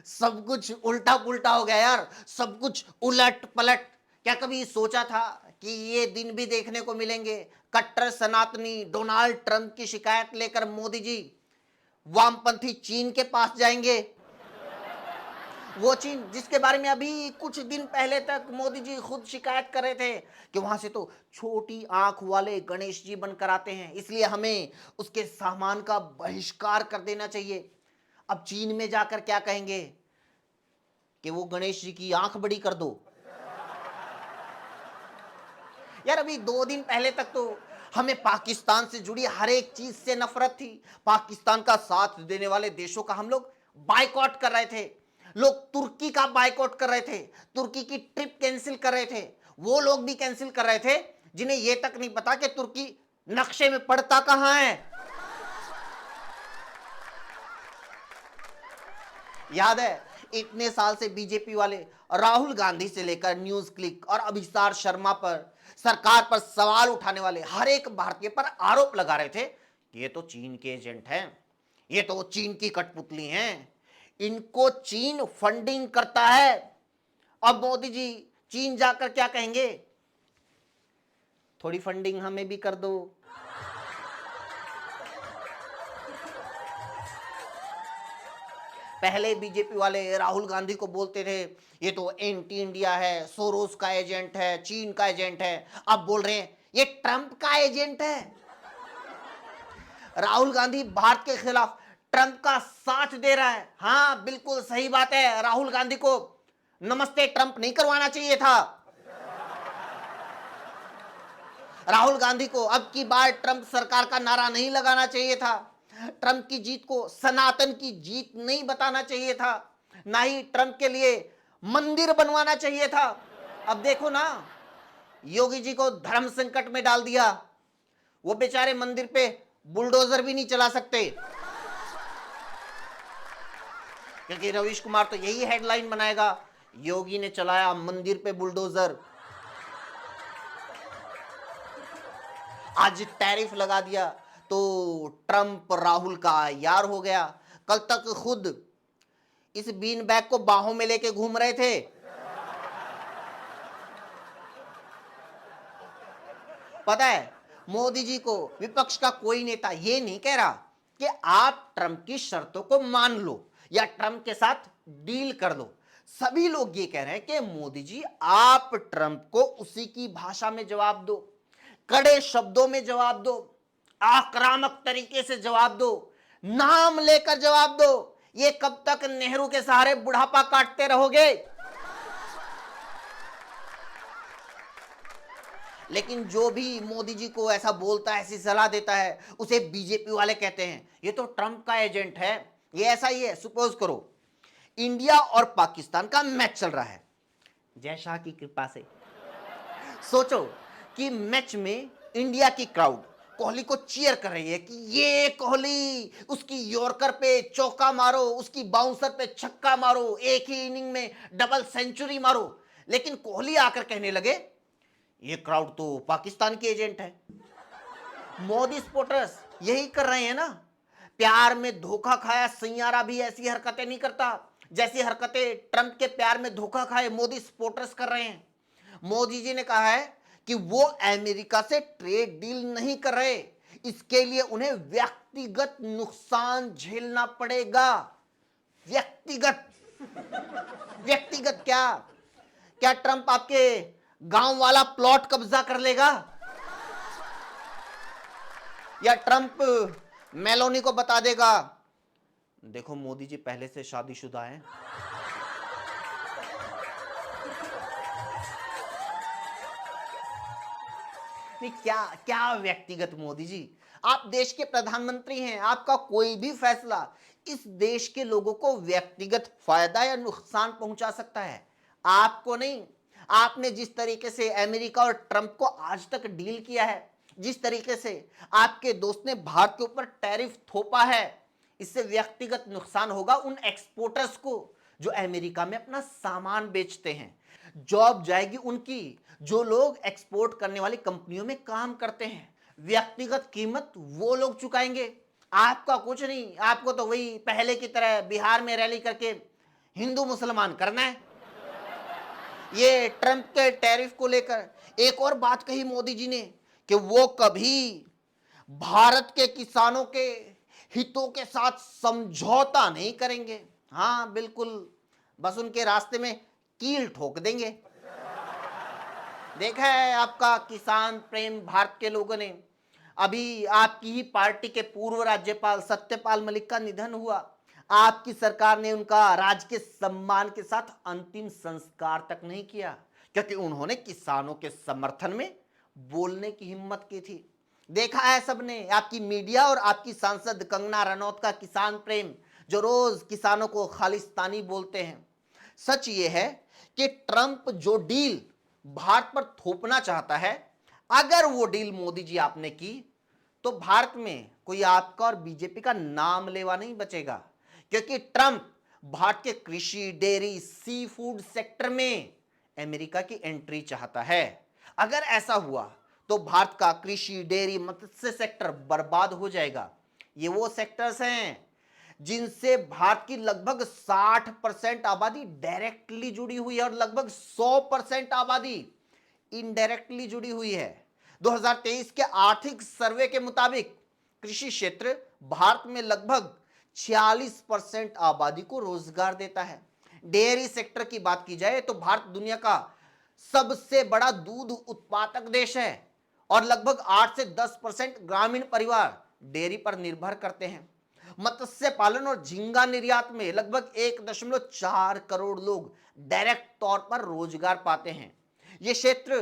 सब कुछ उल्टा पुल्टा हो गया यार, सब कुछ उलट पलट। क्या कभी सोचा था कि ये दिन भी देखने को मिलेंगे? कट्टर सनातनी डोनाल्ड ट्रंप की शिकायत लेकर मोदी जी वामपंथी चीन के पास जाएंगे। वो चीन जिसके बारे में अभी कुछ दिन पहले तक मोदी जी खुद शिकायत कर रहे थे कि वहां से तो छोटी आंख वाले गणेश जी बनकर आते हैं, इसलिए हमें उसके सामान का बहिष्कार कर देना चाहिए। अब चीन में जाकर क्या कहेंगे कि वो गणेश जी की आंख बड़ी कर दो। यार अभी 2 दिन पहले तक तो हमें पाकिस्तान से जुड़ी हर एक चीज से नफरत थी। पाकिस्तान का साथ देने वाले देशों का हम लोग बायकॉट कर रहे थे। लोग तुर्की का बायकॉट कर रहे थे, तुर्की की ट्रिप कैंसिल कर रहे थे। वो लोग भी कैंसिल कर रहे थे जिन्हें यह तक नहीं पता कि तुर्की नक्शे में पड़ता कहां है। याद है इतने साल से बीजेपी वाले राहुल गांधी से लेकर न्यूज क्लिक और अभिसार शर्मा पर, सरकार पर सवाल उठाने वाले हर एक भारतीय पर आरोप लगा रहे थे कि ये तो चीन के एजेंट हैं, ये तो चीन की कठपुतली हैं, इनको चीन फंडिंग करता है। अब मोदी जी चीन जाकर क्या कहेंगे? थोड़ी फंडिंग हमें भी कर दो। पहले बीजेपी वाले राहुल गांधी को बोलते थे ये तो एंटी इंडिया है, सोरोस का एजेंट है, चीन का एजेंट है। अब बोल रहे हैं ये ट्रंप का एजेंट है। राहुल गांधी भारत के खिलाफ ट्रंप का साथ दे रहा है। हाँ बिल्कुल सही बात है, राहुल गांधी को नमस्ते ट्रंप नहीं करवाना चाहिए था। राहुल गांधी को अब की बार ट्रंप सरकार का नारा नहीं लगाना चाहिए था। ट्रंप की जीत को सनातन की जीत नहीं बताना चाहिए था, ना ही ट्रंप के लिए मंदिर बनवाना चाहिए था। अब देखो ना, योगी जी को धर्म संकट में डाल दिया। वो बेचारे मंदिर पे बुलडोजर भी नहीं चला सकते, क्योंकि रवीश कुमार तो यही हेडलाइन बनाएगा, योगी ने चलाया मंदिर पे बुलडोजर। आज टैरिफ लगा दिया तो ट्रंप राहुल का यार हो गया। कल तक खुद इस बीन बैग को बाहों में लेके घूम रहे थे। पता है मोदी जी को विपक्ष का कोई नेता ये नहीं कह रहा कि आप ट्रंप की शर्तों को मान लो या ट्रंप के साथ डील कर लो। सभी लोग ये कह रहे हैं कि मोदी जी आप ट्रंप को उसी की भाषा में जवाब दो, कड़े शब्दों में जवाब दो, आक्रामक तरीके से जवाब दो, नाम लेकर जवाब दो। ये कब तक नेहरू के सहारे बुढ़ापा काटते रहोगे? लेकिन जो भी मोदी जी को ऐसा बोलता है, ऐसी सलाह देता है, उसे बीजेपी वाले कहते हैं ये तो ट्रंप का एजेंट है। ये ऐसा ही है, सपोज करो इंडिया और पाकिस्तान का मैच चल रहा है, जय शाह की कृपा से। सोचो कि मैच में इंडिया की क्राउड कोहली को चीयर कर रही है कि ये कोहली, उसकी यॉर्कर पे चौका मारो, उसकी बाउंसर पे छक्का मारो, एक ही इनिंग में डबल सेंचुरी मारो। लेकिन कोहली आकर कहने लगे ये क्राउड तो पाकिस्तान की एजेंट है। मोदी सपोर्टर्स यही कर रहे हैं ना। प्यार में धोखा खाया सैयारा भी ऐसी हरकतें नहीं करता जैसी हरकतें ट्रंप के प्यार में धोखा खाए मोदी सपोर्टर्स कर रहे हैं। मोदी जी ने कहा है कि वो अमेरिका से ट्रेड डील नहीं कर रहे, इसके लिए उन्हें व्यक्तिगत नुकसान झेलना पड़ेगा। व्यक्तिगत व्यक्तिगत क्या? क्या ट्रंप आपके गांव वाला प्लॉट कब्जा कर लेगा? या ट्रंप मेलोनी को बता देगा देखो मोदी जी पहले से शादीशुदा हैं? नहीं, क्या क्या व्यक्तिगत? मोदी जी आप देश के प्रधानमंत्री हैं, आपका कोई भी फैसला इस देश के लोगों को व्यक्तिगत फायदा या नुकसान पहुंचा सकता है, आपको नहीं। आपने जिस तरीके से अमेरिका और ट्रंप को आज तक डील किया है, जिस तरीके से आपके दोस्त ने भारत के ऊपर टैरिफ थोपा है, इससे व्यक्तिगत नुकसान होगा उन एक्सपोर्टर्स को जो अमेरिका में अपना सामान बेचते हैं। जॉब जाएगी उनकी, जो लोग एक्सपोर्ट करने वाली कंपनियों में काम करते हैं। व्यक्तिगत कीमत वो लोग चुकाएंगे, आपका कुछ नहीं। आपको तो वही पहले की तरह बिहार में रैली करके हिंदू मुसलमान करना है। ये ट्रंप के टैरिफ को लेकर एक और बात कही मोदी जी ने कि वो कभी भारत के किसानों के हितों के साथ समझौता नहीं करेंगे। हाँ बिल्कुल, बस उनके रास्ते में कील ठोक देंगे। देखा है आपका किसान प्रेम भारत के लोगों ने। अभी आपकी ही पार्टी के पूर्व राज्यपाल सत्यपाल मलिक का निधन हुआ, आपकी सरकार ने उनका राजकीय सम्मान के साथ अंतिम संस्कार तक नहीं किया, क्योंकि उन्होंने किसानों के समर्थन में बोलने की हिम्मत की थी। देखा है सबने, आपकी मीडिया और आपकी सांसद कंगना रनौत का किसान प्रेम, जो रोज किसानों को खालिस्तानी बोलते हैं। सच ये है कि ट्रंप जो डील भारत पर थोपना चाहता है, अगर वो डील मोदी जी आपने की तो भारत में कोई आपका और बीजेपी का नाम लेवा नहीं बचेगा, क्योंकि ट्रंप भारत के कृषि, डेयरी, सी फूड सेक्टर में अमेरिका की एंट्री चाहता है। अगर ऐसा हुआ तो भारत का कृषि, डेयरी, मत्स्य सेक्टर बर्बाद हो जाएगा। ये वो सेक्टर्स हैं जिनसे भारत की लगभग 60% आबादी डायरेक्टली जुड़ी हुई है और लगभग 100% आबादी इनडायरेक्टली जुड़ी हुई है। 2023 के आर्थिक सर्वे के मुताबिक कृषि क्षेत्र भारत में लगभग 46% आबादी को रोजगार देता है। डेयरी सेक्टर की बात की जाए तो भारत दुनिया का सबसे बड़ा दूध उत्पादक देश है और लगभग 8 से 10% ग्रामीण परिवार डेयरी पर निर्भर करते हैं। मत्स्य पालन और झींगा निर्यात में लगभग 1.4 करोड़ लोग डायरेक्ट तौर पर रोजगार पाते हैं। ये क्षेत्र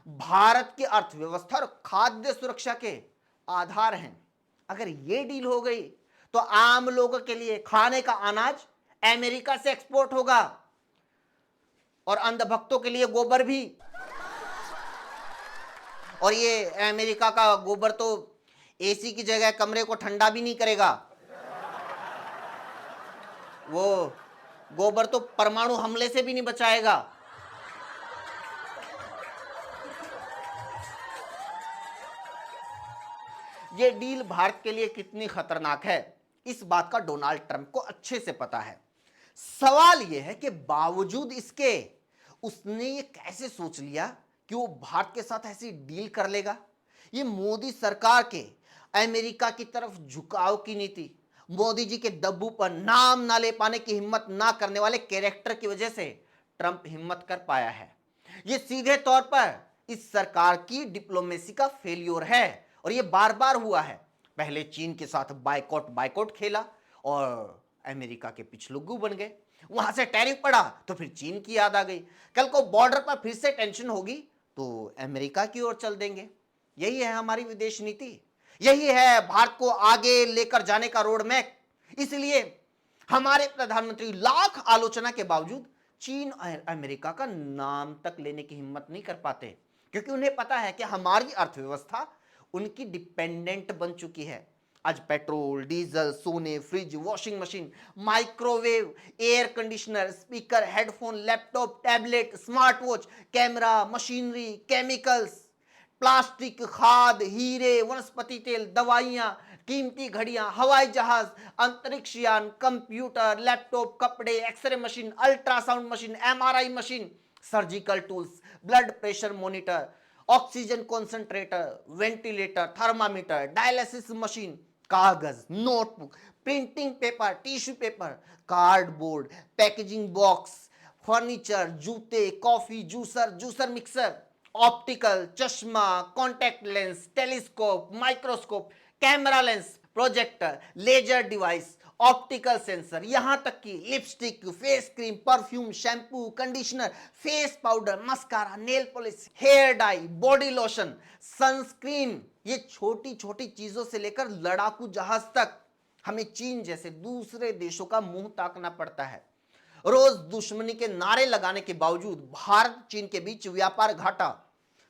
भारत की अर्थव्यवस्था और खाद्य सुरक्षा के आधार हैं। अगर ये डील हो गई तो आम लोगों के लिए खाने का अनाज अमेरिका से एक्सपोर्ट होगा और अंधभक्तों के लिए गोबर भी। और ये अमेरिका का गोबर तो एसी की जगह कमरे को ठंडा भी नहीं करेगा, वो गोबर तो परमाणु हमले से भी नहीं बचाएगा। ये डील भारत के लिए कितनी खतरनाक है, इस बात का डोनाल्ड ट्रंप को अच्छे से पता है। सवाल यह है कि बावजूद इसके उसने ये कैसे सोच लिया कि वो भारत के साथ ऐसी डील कर लेगा। ये मोदी सरकार के अमेरिका की तरफ झुकाव की नीति, मोदी जी के दब्बू पर नाम ना ले पाने की हिम्मत ना करने वाले कैरेक्टर की वजह से ट्रंप हिम्मत कर पाया है। ये सीधे तौर पर इस सरकार की डिप्लोमेसी का फेलियर है और ये बार बार हुआ है। पहले चीन के साथ बाइकॉट खेला और अमेरिका के पिछलुग्गू बन गए, वहां से टैरिफ पड़ा तो फिर चीन की याद आ गई, कल को बॉर्डर पर फिर से टेंशन होगी तो अमेरिका की ओर चल देंगे। यही है हमारी विदेश नीति, यही है भारत को आगे लेकर जाने का रोड मैप। इसलिए हमारे प्रधानमंत्री लाख आलोचना के बावजूद चीन और अमेरिका का नाम तक लेने की हिम्मत नहीं कर पाते, क्योंकि उन्हें पता है कि हमारी अर्थव्यवस्था उनकी डिपेंडेंट बन चुकी है। आज पेट्रोल, डीजल, सोने, fridge, washing machine, microwave, air conditioner, speaker, headphone, laptop, tablet, smart watch, camera, machinery, chemicals, plastic, खाद, हीरे, वनस्पति तेल, दवाइयां, कीमती घड़ियां, हवाई जहाज, अंतरिक्ष यान, कंप्यूटर, लैपटॉप, कपड़े, X ray machine, ultrasound machine, MRI machine, surgical tools, blood pressure monitor, oxygen concentrator, ventilator, thermometer, dialysis machine, कागज, notebook, printing paper, tissue paper, cardboard, packaging box, furniture, जूते, कॉफी, जूसर मिक्सर, ऑप्टिकल, चश्मा, contact lens, telescope, microscope, camera lens, projector, laser device, optical sensor, यहां तक कि lipstick, face cream, perfume, shampoo, conditioner, face powder, mascara, nail polish, hair dye, body lotion, sunscreen, ये छोटी छोटी चीजों से लेकर लड़ाकू जहाज तक हमें चीन जैसे दूसरे देशों का मुंह ताकना पड़ता है। रोज दुश्मनी के नारे लगाने के बावजूद भारत चीन के बीच व्यापार घाटा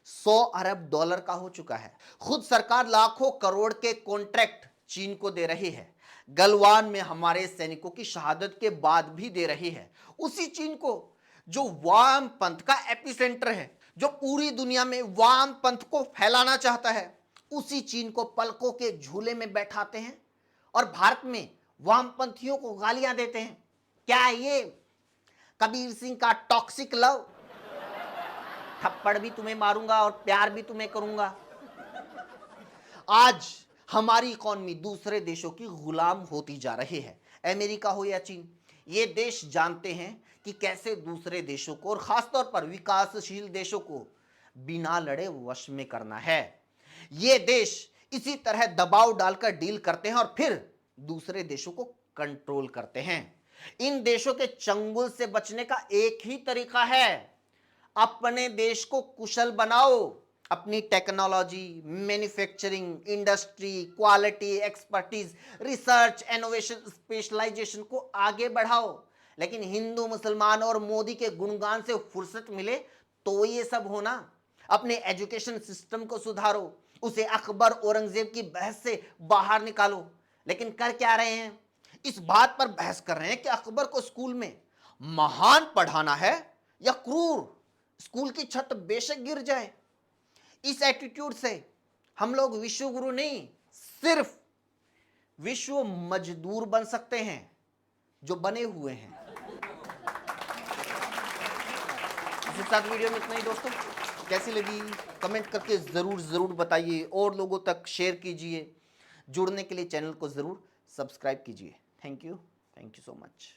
100 अरब डॉलर का हो चुका है। खुद सरकार लाखों करोड़ के कॉन्ट्रैक्ट चीन को दे रही है, गलवान में हमारे सैनिकों की शहादत के बाद भी दे रही है। उसी चीन को जो वाम पंथ का एपिसेंटर है, जो पूरी दुनिया में वाम पंथ को फैलाना चाहता है, उसी चीन को पलकों के झूले में बैठाते हैं और भारत में वामपंथियों को गालियां देते हैं। क्या ये कबीर सिंह का टॉक्सिक लव, थप्पड़ भी तुम्हें मारूंगा और प्यार भी तुम्हें करूंगा। आज हमारी इकॉनमी दूसरे देशों की गुलाम होती जा रही है। अमेरिका हो या चीन, ये देश जानते हैं कि कैसे दूसरे देशों को और खासतौर पर विकासशील देशों को बिना लड़े वश में करना है। ये देश इसी तरह दबाव डालकर डील करते हैं और फिर दूसरे देशों को कंट्रोल करते हैं। इन देशों के चंगुल से बचने का एक ही तरीका है, अपने देश को कुशल बनाओ, अपनी technology, manufacturing, industry, quality, expertise, research, innovation, specialization को आगे बढ़ाओ। लेकिन हिंदू, मुसलमान और मोदी के गुणगान से फुर्सत मिले तो ये सब होना। अपने एजुकेशन सिस्टम को सुधारो, उसे अकबर औरंगजेब की बहस से बाहर निकालो। लेकिन कर क्या रहे हैं? इस बात पर बहस कर रहे हैं कि अकबर को स्कूल में महान पढ़ाना है या क्रूर। स्कूल की छत बेशक गिर जाए। इस एटीट्यूड से हम लोग विश्व गुरु नहीं, सिर्फ विश्व मजदूर बन सकते हैं जो बने हुए हैं। इसके साथ वीडियो में इतना ही दोस्तों। कैसी लगी कमेंट करके जरूर बताइए और लोगों तक शेयर कीजिए। जुड़ने के लिए चैनल को जरूर सब्सक्राइब कीजिए। Thank you so much.